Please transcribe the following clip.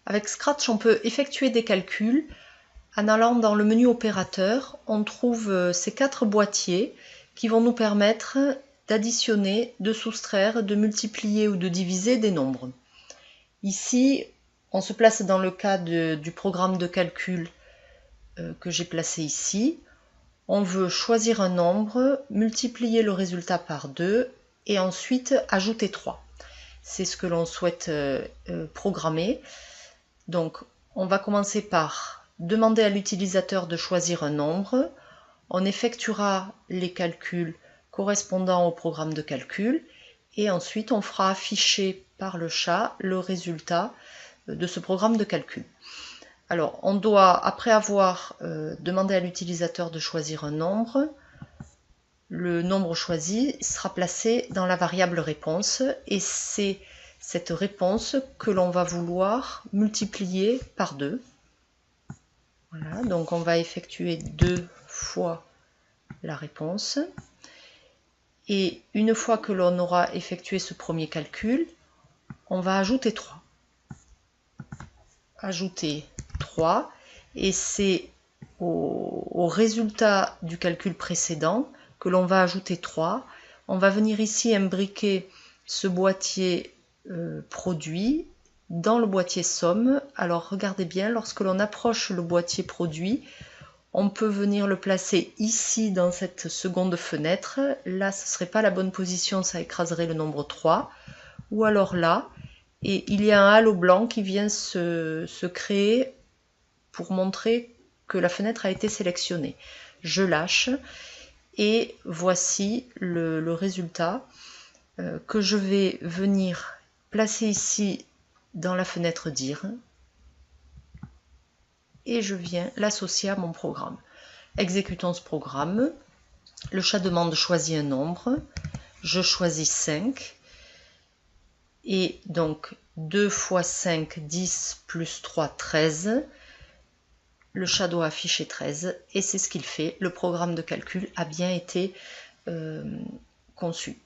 Avec Scratch, on peut effectuer des calculs. En allant dans le menu opérateur, on trouve ces 4 boîtiers qui vont nous permettre d'additionner, de soustraire, de multiplier ou de diviser des nombres. Ici, on se place dans le cas du programme de calcul que j'ai placé ici. On veut choisir un nombre, multiplier le résultat par 2 et ensuite ajouter 3. C'est ce que l'on souhaite programmer. Donc, on va commencer par demander à l'utilisateur de choisir un nombre. On effectuera les calculs correspondant au programme de calcul et ensuite on fera afficher par le chat le résultat de ce programme de calcul. Alors, on doit, après avoir demandé à l'utilisateur de choisir un nombre, le nombre choisi sera placé dans la variable réponse et c'est cette réponse que l'on va vouloir multiplier par 2. Voilà, donc on va effectuer 2 fois la réponse. Et une fois que l'on aura effectué ce premier calcul, on va ajouter 3. Ajouter 3, et c'est au résultat du calcul précédent que l'on va ajouter 3. On va venir ici imbriquer ce boîtier produit dans le boîtier somme. Alors regardez bien, lorsque l'on approche le boîtier produit, on peut venir le placer ici dans cette seconde fenêtre. Là, ce ne serait pas la bonne position, ça écraserait le nombre 3. Ou alors là, et il y a un halo blanc qui vient se créer pour montrer que la fenêtre a été sélectionnée. Je lâche et voici le résultat que je vais venir placer ici dans la fenêtre dire et je viens l'associer à mon programme. Exécutons ce programme. Le chat demande choisis un nombre. Je choisis 5. Et donc 2 fois 5, 10 plus 3, 13. Le chat doit afficher 13 et c'est ce qu'il fait. Le programme de calcul a bien été conçu.